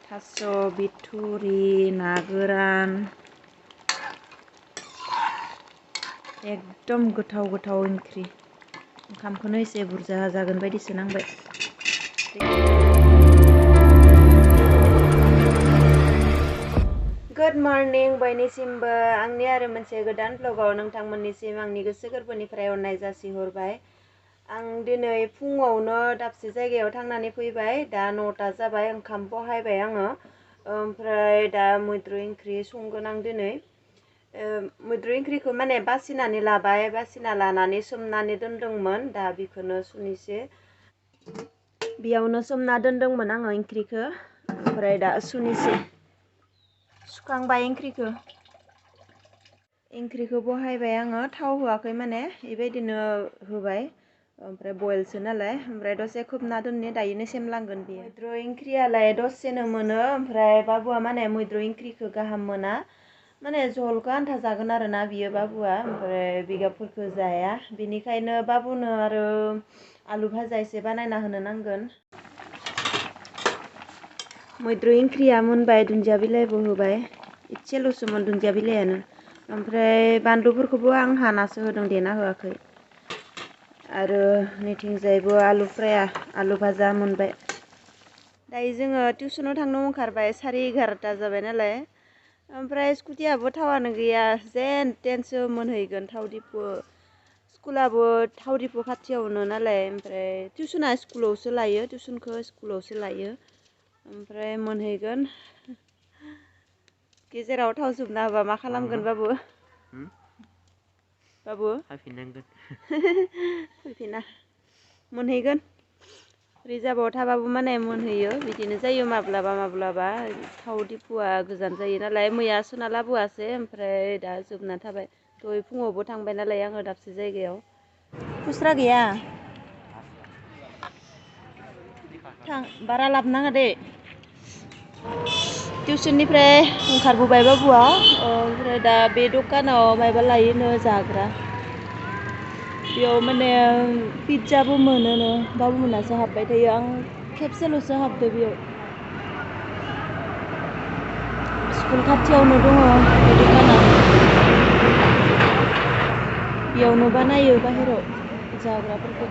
थास' बिथुरि ना गोरान एकदम गोथाव गोथाव ओंख्रि ओंखामखौनो एसे बुरजा जागोन बायदिसो नांबाय। गुड मर्निं बयनिसिमबो आंनि आरो मोनसे गोदान ब्लगाव नोंथांमोननिसिम आंनि गोसो गोरबोनिफ्राय अननाय जासिहरबाय। आं दिनै फुङावनो दाबसे जायगायाव थांनानै फैबाय। दा 9टा जाबाय, ओंखाम बहायबाय आङो। ओमफ्राय दा मैद्रु ओंख्रि संगोन आं दिनै। मैद्रु ओंख्रिखौ माने बासिनानै लाबाय, बासिना लानानै सोमनानै दोनदोंमोन। दा बेखौनो सुनिसै। बेयावनो सोमना दोनदोंमोन आङो ओंख्रिखौ, ओमफ्राय दा सुनिसै। सुखांबाय ओंख्रिखौ बहायबाय आङो, थाव होआखै माने बेबायदिनो होबाय। ओमफ्राय बयलसो नालाय, ओमफ्राय दसे खोबना दोननि, दायोनो सेमलांगोन बेयो। मैद्रु ओंख्रियालाय दसेनो मोनो, ओमफ्राय बाबुआ माने मैद्रु ओंख्रिखौ गाहाम मोना। माने झलखौ आन्था जागोन आरो ना बियो बाबुआ, ओमफ्राय बिगाबफोरखौ जाया। बिनिखायनो बाबुनो आरो आलु भाजा एसे बानायना होनो नांगोन। मैद्रु ओंख्रिया मोनबाय, दुन्दिया बिलाइबो होबाय। इसेल'सोमोन दुन्दिया बिलाइयानो। ओमफ्राय बानलुफोरखौबो आं हानासो होदों, देना होआखै। आरो नैथिंजायबो आलु फ्राया, आलु भाजा मोनबाय। दायो जोङो टिउसनाव थांनो ओंखारबाय, 11:30 जाबाय नालाय। ओमफ्राय स्कुटियाबो थावानो गैया, जेन तेनसो मोनहैगोन थाव दिपु। स्कुलाबो थाव दिपु खाथियावनो नालाय, ओमफ्राय टिउसना स्कुलावसो लायो, टिउसनखौ स्कुलावसो लायो। ओमफ्राय मोनहैगोन। गेजेराव थाव जोबना होबा मा खालामगोन बाबु? फैफिना मोनहैगोन। रिजार्भआव थाबाबो माने मोनहैयो, बिदिनो जायो माब्लाबा माब्लाबा। थाव दिपुआ गोजान जायो नालाय, मैया सोना लाबोआसै, ओमफ्राय दा जोबना थाबाय। दहाय फुङावबो थांबाय नालाय आङो दाबसे जायगायाव। खुस्रा गैया? थां, बारा लाबोनाङा दे। टिउसननिफ्राय ओंखारबोबाय बाबुआ, ओमफ्राय दा बे दखानाव मायबा लायोनो जाग्रा। बेयाव माने पिज्जाबो मोनोनो, बाबु मोनासो हाबबाय थायो। आं खेबसेल'सो हाबदो बेयाव। स्कुल खाथियावनो दङ बे दखाना। बेयावनो बानायो बाहेराव जाग्राफोरखौ।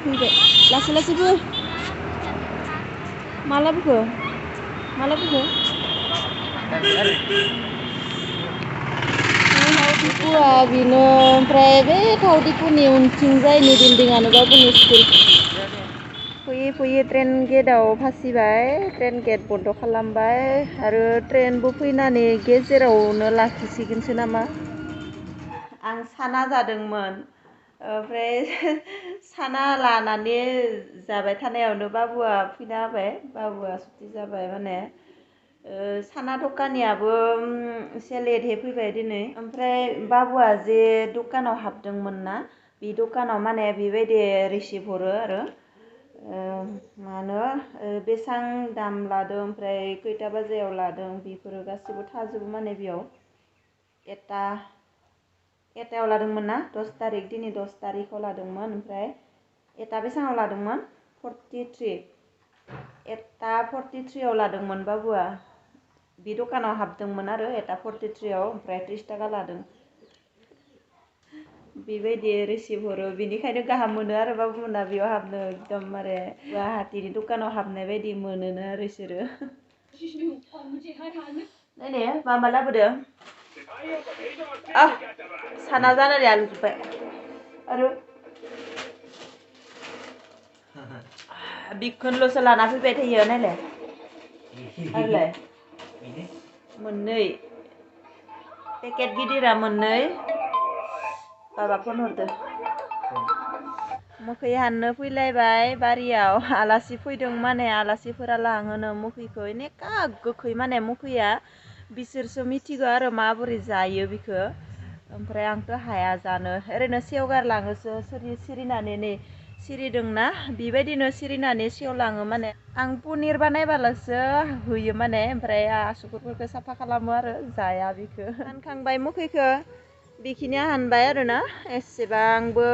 फैबाय, लासै लासै फै। मा लाबोखो? मा लाबोखो? थाव दिपुआ बेनो, ओमफ्राय बे थाव दिपुनि उनथिंजायनि बिल्डिंआनो बाबुनि स्कुल। फैयै फैयै ट्रेन गेटआव फासिबाय, ट्रेन गेट बन्द' खालामबाय। आरो ट्रेनबो फैनानै गेजेरावनो लाखिसिगोनसो नामा। आं साना जादोंमोन, ओमफ्राय साना लानानै जाबाय थानायावनो बाबुआ फैना होबाय। बाबुआ सुथि जाबाय माने। साना दखानियाबो एसे लेटहै फैबाय दिनै। ओमफ्राय बाबुआ जे दखानाव हाबदोंमोन ना, बे दखानाव माने बेबायदि रिसिप्ट हरो आरो। मा होनो, बेसां दाम लादों, ओमफ्राय खैथा बाजायाव लादों, बेफोरो गासिबो थाजोबो माने बेयाव। एटायाव लादोंमोन ना, 10 तारिख, दिनै 10 तारिखआव लादोंमोन। ओमफ्राय एटा बेसाङाव लादोंमोन? 43। एटा 43आव लादोंमोन बाबुआ। बे दखानाव हाबदोंमोन आरो एटा 43आव, ओमफ्राय 30 थाखा लादों। बेबायदि रिसिप्ट हरो, बेनिखायनो गाहाम मोनो आरो बाबुमोना बेयाव हाबनो। एकदमबारे गुवाहाटीनि दखानाव हाबनाय बायदि मोनोनो आरो इसोरो। नायनाय मा मा लाबोदो? साना जानानै आलुजोब्बाय। आरो बिखौल'सो लाना फैबाय थायो नायलाय। आरोलाय मोननै पेकेट गिदिरा मोननै। बाबा फन हरदो। मोखै हाननो फैलायबाय बारियाव, आलासि फैदों माने आलासिफोरा लाङोनो मोखैखौ। एनेका गोखै माने मोखैया, बिसोरसो मिथिगौ आरो माबोरै जायो बिखौ। ओमफ्राय आंथ' हाया जानो, ओरैनो सेवगारलाङोसो सिरिनानै नै सिरिदोंना, बेबायदिनो सिरिनानै सेवलाङो माने। आं पनिर बानायबाल'सो होयो माने, ओमफ्राय आसुगुरफोरखौ साफा खालामो आरो जाया बिखौ। हानखांबाय मोखैखौ, बेखिनिया हानबाय आरोना एसेबांबो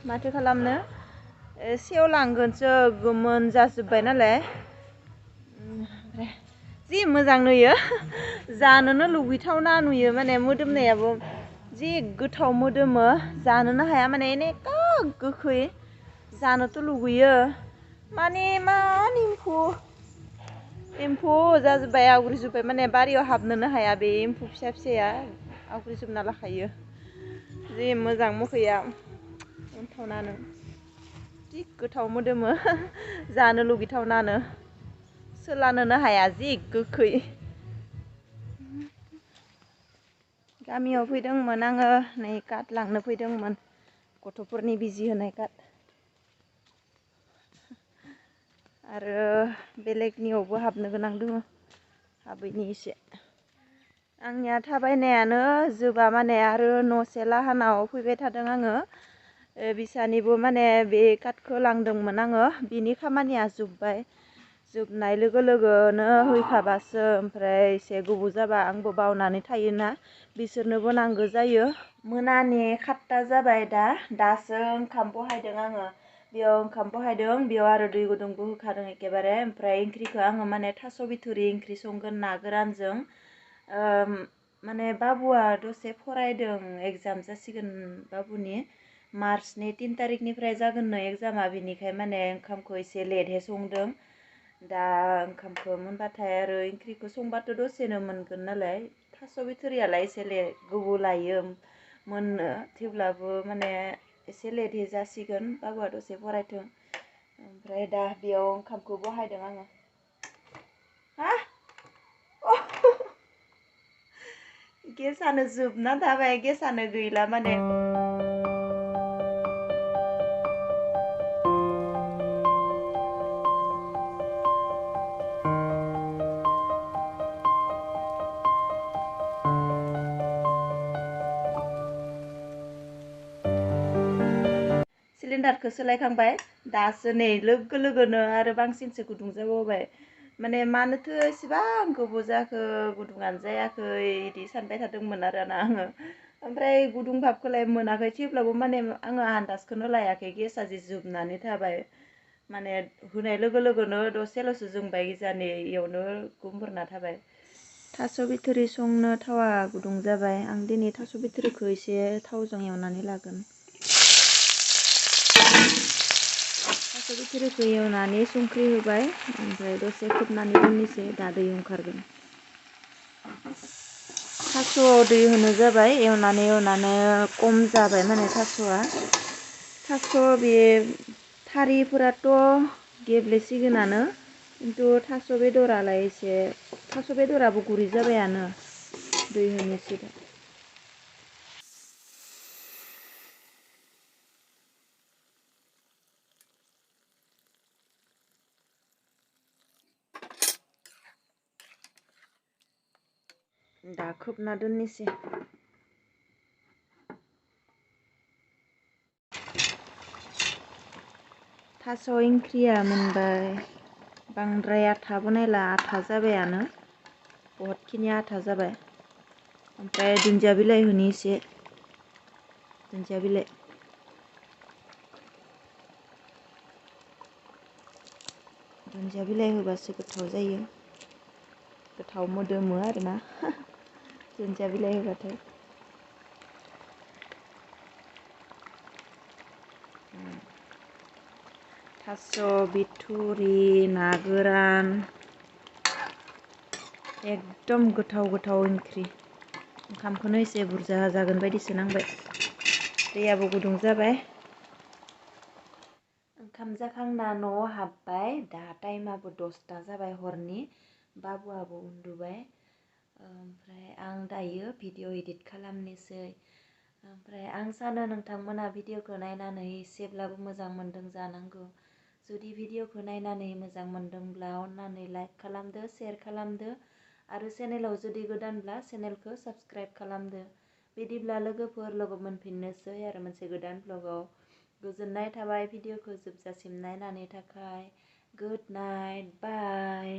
माथो खालामनो सेवलांगोनसो गोमोन जाजोब्बाय नालाय ओमफ्राय जि मोजां नुयो जानोनो लुगैथावना नुयो माने मोदोमनायाबो जि गोथाव मोदोमो जानोनो हाया माने एनेका गोखै जानोथ' लुगैयो माने इमान एम्फौ जाजोब्बाय आवग्रिजोब्बाय माने बारियाव हाबनोनो हाया बे एम्फौ फिसा फिसाया आवग्रिजोबना लाखायो जि मोजां मोखैया मोनथावनानो जि गोथाव मोदोमो जानो लुगैथावनानो सोलानोनो हाया जि गोखै गामियाव फैदोंमोन आङो नै काट लांनो फैदोंमोन गथ'फोरनि बिजि होनाय काट आरो बेलेगनियावबो हाबनो गोनां दङ हाबैनि एसे आंनिया थाबायनायानो जोबा माने आरो न'से लाहानाव फैबाय थादों आङो बिसानिबो माने बे काटखौ लांदोंमोन आङो बिनि खामानिया जोब्बाय जोबनाय लोगो लोगोनो हैखाबासो ओमफ्राय एसे गोबाव जाबा आंबो बावनानै थायोना बिसोरनोबो नांगौ जायो मोनानि 7ता जाबाय दासो ओंखाम बहायदों आङो बेयाव ओंखाम बहायदों बेयाव आरो दै गुदुंबो होखादों एखेबारे ओमफ्राय ओंख्रिखौ आङो माने थास' बिथुरि ओंख्रि संगोन ना गोरानजों माने बाबुआ दसे फरायदों एगजाम जासिगोन बाबुनि मार्चनि 3 तारिखनिफ्राय जागोननो एगजामा बेनिखाय माने ओंखामखौ एसे लेटहै संदों दा ओंखामखौ मोनबाथाय आरो ओंख्रिखौ संबाथ' दसेनो मोनगोन नालाय थास' बिथुरियालाय एसे गोबाव लायो मोननो थेवब्लाबो माने एसे लेटहै जासिगोन बाबुआ दसे फरायथों ओमफ्राय दा बेयाव ओंखामखौ बहायदों आङो गेसानो जोबना थाबाय गेसानो गैला माने सिलिन्डारखौ सोलायखांबाय दासो नै लोगो लोगोनो आरो बांसिनसो गुदुं जाबावबाय माने मानोथो एसेबां गोबाव जाखो गुदुङानो जायाखै बिदि सानबाय थादोंमोन आरोना आङो ओमफ्राय गुदुं भाबखौलाय मोनाखै थेवब्लाबो माने आङो आन्दाजखौनो लायाखै गेसा जि जोबनानै थाबाय माने होनाय लोगो लोगोनो दसेल'सो जोंबाय गिजानि इयावनो गुमब्रना थाबाय थास' बिथुरि संनो थावा गुदुं जाबाय आं दिनै थास' बिथुरिखौ एसे थावजों एवनानै लागोन थास' बिथुरिखौ एवनानै संख्रि होबाय ओमफ्राय दसे खोबनानै दोननोसै दा दै ओंखारगोन थास'आव दै होनो जाबाय एवनानै खम जाबाय माने थास' बे थारिफोराथ' गेब्लेसिगोनानो खिन्थु थास' बेदरालाय एसे थास' बेदराबो गुरै जाबायानो दै होनोसै दा खोबना दोननोसै थास' ओंख्रिया मोनबाय बांद्राय आथा बनायला आथा जाबायानो बहुतखिनि आथा जाबाय ओमफ्राय दुन्दिया बिलाइ होनि एसे दुन्दिया बिलाइ होबासो गोथाव जायो गोथाव मोदोमो आरोना दुन्दिया बिलाइ होबाथाय थास' बिथुरि ना गोरान एकदम गोथाव ओंख्रि ओंखामखौनो एसे बुरजा जागोन बायदिसो नांबाय दैयाबो गुदुं जाबाय ओंखाम जाखांना न'आव हाबबाय दा टाइमाबो 10ता जाबाय हरनि बाबुआबो उन्दुबाय ओमफ्राय आं दायो भिडिअ एडिट खालामनोसै ओमफ्राय आं सानो नोंथांमोना भिडिअखौ नायनानै एसेब्लाबो मोजां मोन्दों जानांगौ जुदि भिडिअखौ नायनानै मोजां मोन्दोंब्ला अन्नानै लाइक खालामदो शेयार खालामदो आरो चेनेलाव जुदि गोदानब्ला चेनेलखौ साबस्क्राइब खालामदो बिदिब्ला लोगो मोनफिननोसै आरो मोनसे गोदान ब्लगाव गोजोननाय थाबाय भिडिअखौ जोबजासिम नायनायनि थाखाय गुड नाइट बाय